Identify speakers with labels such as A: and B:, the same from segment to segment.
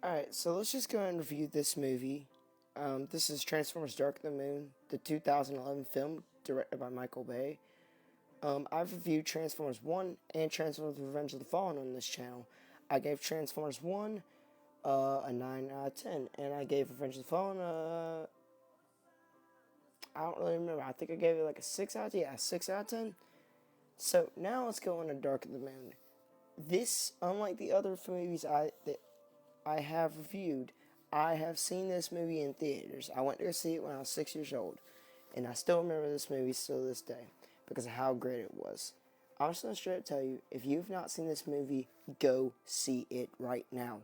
A: Alright, so let's just go ahead and review this movie. This is Transformers Dark of the Moon, the 2011 film directed by Michael Bay. I've reviewed Transformers 1 and Transformers Revenge of the Fallen on this channel. I gave Transformers 1 a 9 out of 10, and I gave Revenge of the Fallen I don't really remember. I think I gave it like a 6 out of 10. Yeah, 6 out of 10. So now let's go on to Dark of the Moon. This, unlike the other movies that I have reviewed, I have seen this movie in theaters. I went to go see it when I was 6 years old, and I still remember this movie still to this day because of how great it was. I'm just going to straight up tell you, if you've not seen this movie, go see it right now.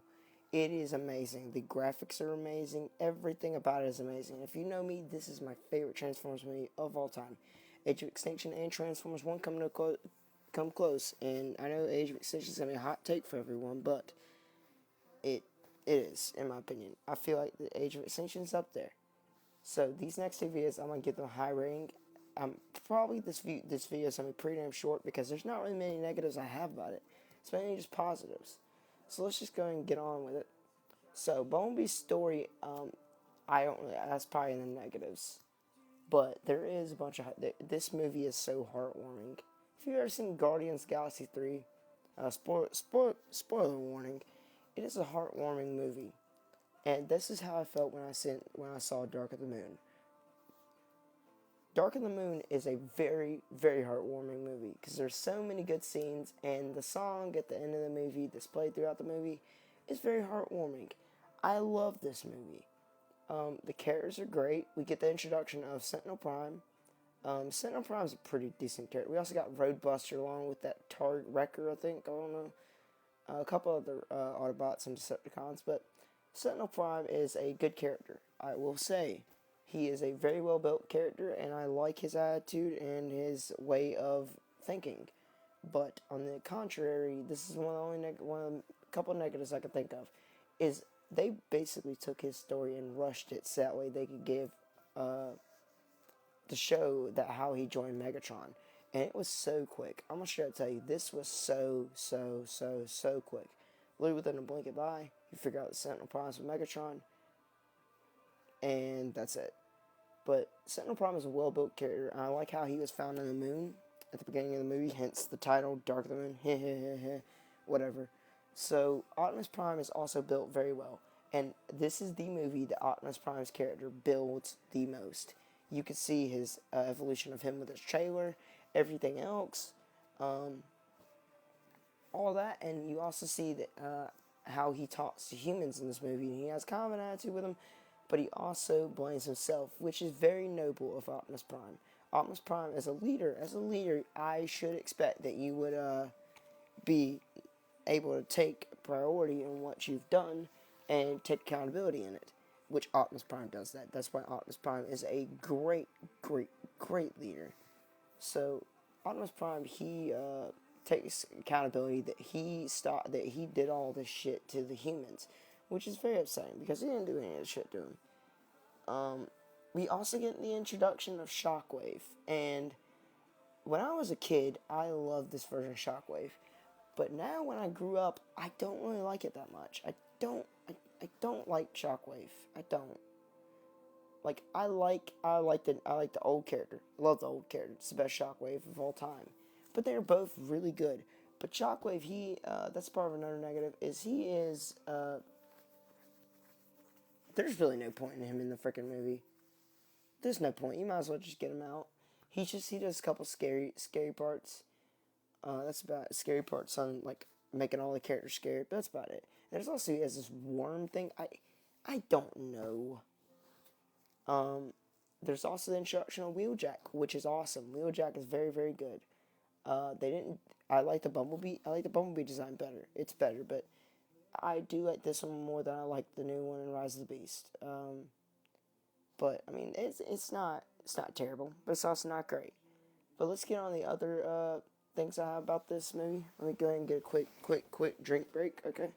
A: It is amazing. The graphics are amazing. Everything about it is amazing. If you know me, this is my favorite Transformers movie of all time. Age of Extinction and Transformers 1 come close, and I know Age of Extinction is going to be a hot take for everyone, but it is, in my opinion. I feel like the Age of Extinction is up there. So these next two videos, I'm gonna give them a high rating. Probably this video is gonna be pretty damn short because there's not really many negatives I have about it. It's mainly just positives. So let's just go and get on with it. So Bumblebee's story, I don't really. That's probably in the negatives, but there is a bunch of. This movie is so heartwarming. If you've ever seen Guardians Galaxy 3, spoiler warning, it is a heartwarming movie. And this is how I felt when I saw Dark of the Moon. Dark of the Moon is a very, very heartwarming movie because there's so many good scenes, and the song at the end of the movie that's played throughout the movie is very heartwarming. I love this movie. The characters are great. We get the introduction of Sentinel Prime. Sentinel Prime is a pretty decent character. We also got Roadbuster along with that Target Wrecker, I think. I don't know. A couple other Autobots and Decepticons, but Sentinel Prime is a good character. I will say he is a very well built character, and I like his attitude and his way of thinking. But on the contrary, this is one of the couple of negatives I can think of, is they basically took his story and rushed it so that way they could give the show that how he joined Megatron, and it was so quick. I'm gonna straight tell you, this was so quick. Literally within a blink of an eye, you figure out the Sentinel Prime with Megatron, and that's it. But Sentinel Prime is a well-built character, and I like how he was found on the moon at the beginning of the movie, hence the title, Dark of the Moon, whatever. So, Optimus Prime is also built very well, and this is the movie that Optimus Prime's character builds the most. You can see his evolution of him with his trailer, everything else, all that, and you also see that how he talks to humans in this movie. He has kind of an attitude with them, but he also blames himself, which is very noble of Optimus Prime. Optimus Prime, as a leader, I should expect that you would be able to take priority in what you've done and take accountability in it, which Optimus Prime does that. That's why Optimus Prime is a great, great, great leader. So Optimus Prime, he takes accountability that he did all this shit to the humans, which is very upsetting because he didn't do any of this shit to them. We also get the introduction of Shockwave, and when I was a kid, I loved this version of Shockwave. But now when I grew up, I don't really like it that much. I don't like Shockwave. I don't. Like I like the old character. I love the old character. It's the best Shockwave of all time. But they're both really good. But Shockwave, that's part of another negative, is he is there's really no point in him in the freaking movie. There's no point. You might as well just get him out. He does a couple scary parts. That's about it. Scary parts on like making all the characters scared. But that's about it. There's also he has this worm thing. I don't know. There's also the introduction of Wheeljack, which is awesome. Wheeljack is very, very good. They didn't. I like the Bumblebee. I like the Bumblebee design better. It's better, but I do like this one more than I like the new one in Rise of the Beast. But I mean, it's not terrible, but it's also not great. But let's get on the other things I have about this movie. Let me go ahead and get a quick drink break. Okay.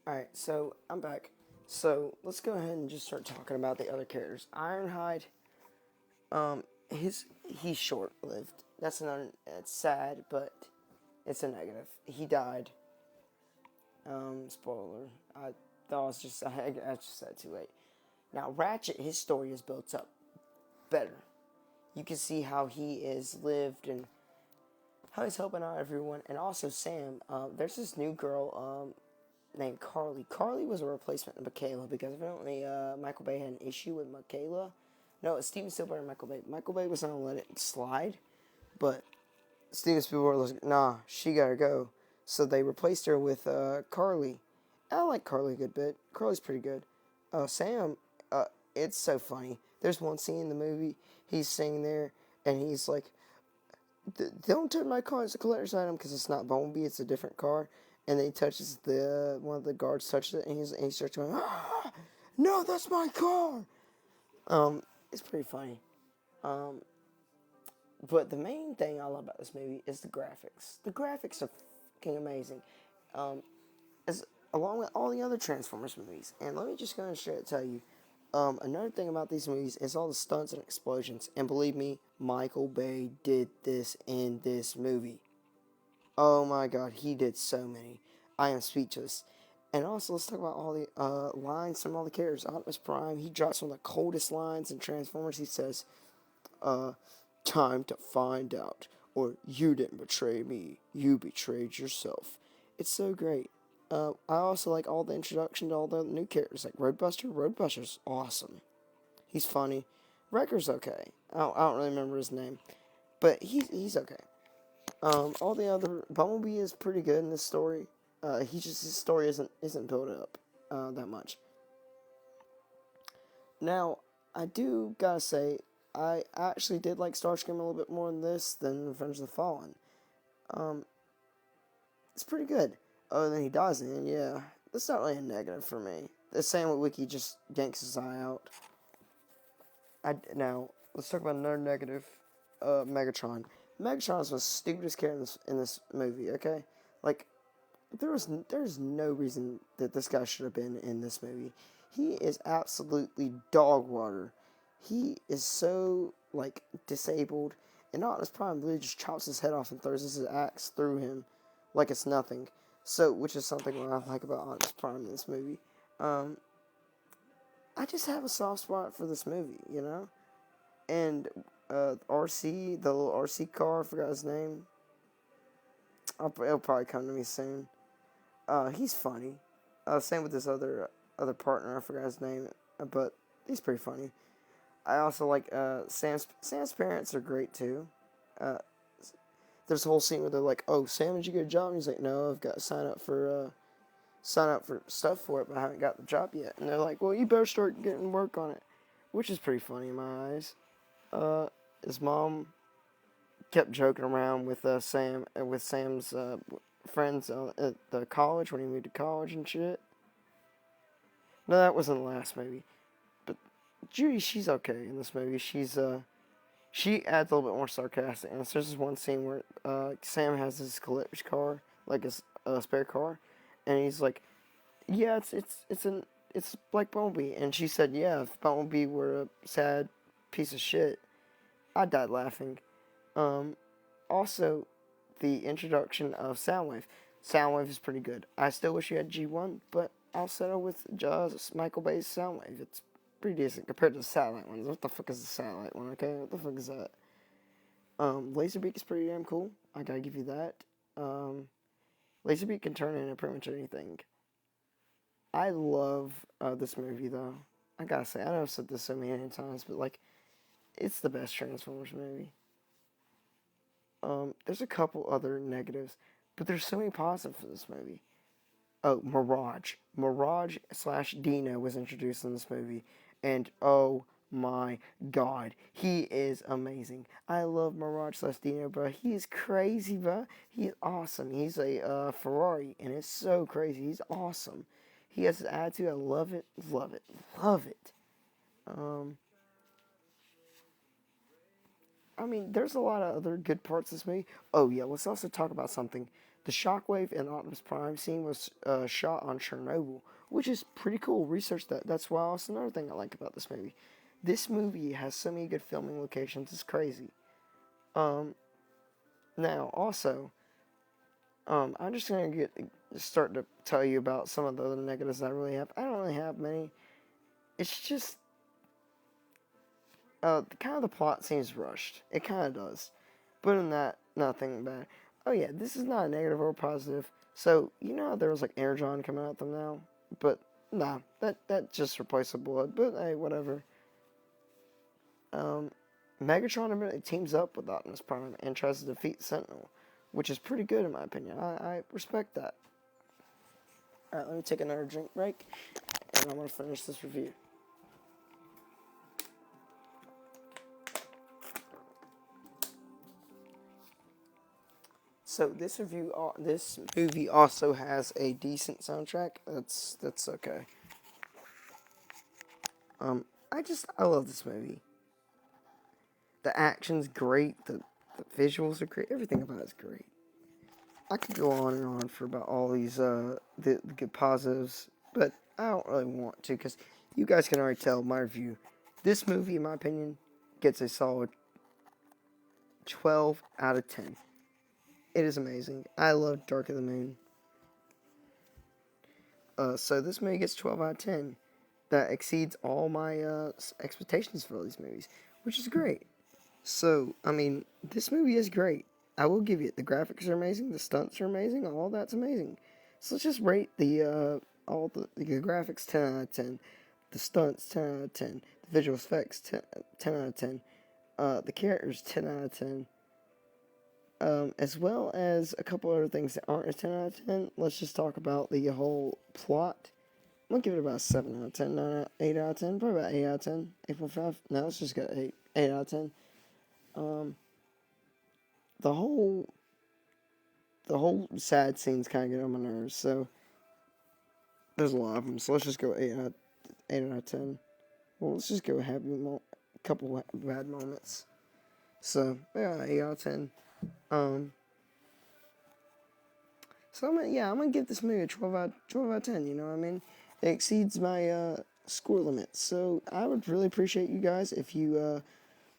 A: Alright, so I'm back. So let's go ahead and just start talking about the otide. Ironhide, he's short lived. That's another. It's sad, but it's a negative. He died. Spoiler. I thought it was just. I just said it too late. Now Ratchet, his story is built up better. You can see how he is lived and how he's helping out everyone. And also Sam. There's this new girl named Carly. Carly was a replacement of Michaela because evidently Michael Bay had an issue with Michaela. No, it's Steven Spielberg and Michael Bay. Michael Bay was going to let it slide, but Steven Spielberg was like, nah, she gotta go. So they replaced her with Carly. I like Carly a good bit. Carly's pretty good. Sam, it's so funny. There's one scene in the movie, he's sitting there, and he's like, don't touch my car, it's a collector's item, because it's not Bumblebee, it's a different car. And then he touches one of the guards touches it, and he starts going, ah, no, that's my car. It's pretty funny. But the main thing I love about this movie is the graphics. The graphics are fucking amazing. As along with all the other Transformers movies. And let me just go and straight tell you, another thing about these movies is all the stunts and explosions. And believe me, Michael Bay did this in this movie. Oh my god, he did so many. I am speechless. And also, let's talk about all the lines from all the characters. Optimus Prime, he drops one of the coldest lines in Transformers. He says, time to find out. Or, you didn't betray me. You betrayed yourself. It's so great. I also like all the introduction to all the new characters. Like Roadbuster. Roadbuster's awesome. He's funny. Wrecker's okay. I don't really remember his name. But he's okay. All the other... Bumblebee is pretty good in this story. His story isn't built up that much. Now, I do gotta say, I actually did like Starscream a little bit more in this than Revenge of the Fallen. It's pretty good. Other than he dies in it, yeah. That's not really a negative for me. The same with Wiki just yanks his eye out. Now, let's talk about another negative. Megatron. Megatron is the stupidest character in this movie, okay? Like, there's no reason that this guy should have been in this movie. He is absolutely dog water. He is so, like, disabled, and Optimus Prime really just chops his head off and throws his axe through him like it's nothing. So, which is something that I like about Optimus Prime in this movie. I just have a soft spot for this movie, you know? And, RC, the little RC car, I forgot his name. It'll probably come to me soon. He's funny. Same with this other partner, I forgot his name, but he's pretty funny. I also like Sam's parents are great too. There's a whole scene where they're like, "Oh, Sam, did you get a job?" And he's like, "No, I've got to sign up for stuff for it, but I haven't got the job yet." And they're like, "Well, you better start getting work on it," which is pretty funny in my eyes. His mom kept joking around with Sam and with Sam's friends at the college when he moved to college and shit. No, that wasn't the last movie. But Judy, she's okay in this movie. She adds a little bit more sarcasticness. There's this one scene where Sam has his collector's car, like his spare car, and he's like, "Yeah, it's like Bumblebee," and she said, "Yeah, if Bumblebee were a sad piece of shit, I died laughing." Also, the introduction of Soundwave. Soundwave is pretty good. I still wish you had G1, but I'll settle with Michael Bay's Soundwave. It's pretty decent compared to the satellite ones. What the fuck is the satellite one, okay? What the fuck is that? Laserbeak is pretty damn cool. I gotta give you that. Laserbeak can turn into pretty much anything. I love this movie, though. I gotta say, I know I've said this so many times, but, like, it's the best Transformers movie. There's a couple other negatives, but there's so many positives for this movie. Oh, Mirage. Mirage / Dino was introduced in this movie, and oh my god, he is amazing. I love Mirage / Dino, bro. He's crazy, bro. He's awesome. He's a Ferrari, and it's so crazy. He's awesome. He has an attitude. I love it, love it, love it. I mean, there's a lot of other good parts of this movie. Oh, yeah, let's also talk about something. The Shockwave and Optimus Prime scene was shot on Chernobyl, which is pretty cool. Research that. That's why also another thing I like about this movie. This movie has so many good filming locations. It's crazy. Now, also, I'm just gonna start to tell you about some of the other negatives I really have. I don't really have many. It's just kind of the plot seems rushed. It kind of does, but in that, nothing bad. Oh yeah, this is not a negative or positive. So you know how there was like Energon coming out them now, but nah, that just replaced the blood. But hey, whatever. Um, Megatron admittedly teams up with Optimus Prime and tries to defeat Sentinel, which is pretty good in my opinion. I respect that. Alright, let me take another drink break, and I'm gonna finish this review. So this movie also has a decent soundtrack. That's okay. I love this movie. The action's great. The visuals are great. Everything about it's great. I could go on and on for about all these the good positives, but I don't really want to because you guys can already tell my review. This movie, in my opinion, gets a solid 12 out of 10. It is amazing. I love Dark of the Moon. So this movie gets 12 out of 10. That exceeds all my expectations for all these movies, which is great. So, I mean, this movie is great. I will give you it. The graphics are amazing. The stunts are amazing. All that's amazing. So let's just rate all the graphics 10 out of 10. The stunts 10 out of 10. The visual effects 10 out of 10. The characters 10 out of 10. As well as a couple other things that aren't a 10 out of 10. Let's just talk about the whole plot. I'm gonna give it about 7 out of 10, 8 out of 10, probably about 8 out of 10, 8.5. No, let's just go 8 out of 10. Um, the whole sad scenes kind of get on my nerves, so there's a lot of them. So let's just go 8 out of 10. Well, let's just go couple bad moments. So yeah, 8 out of 10. So I'm gonna give this movie a 12 out of 10. You know what I mean? It exceeds my score limit. So I would really appreciate you guys if you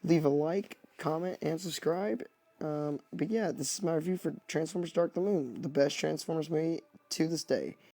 A: leave a like, comment, and subscribe. But yeah, this is my review for Transformers Dark of the Moon, the best Transformers movie to this day.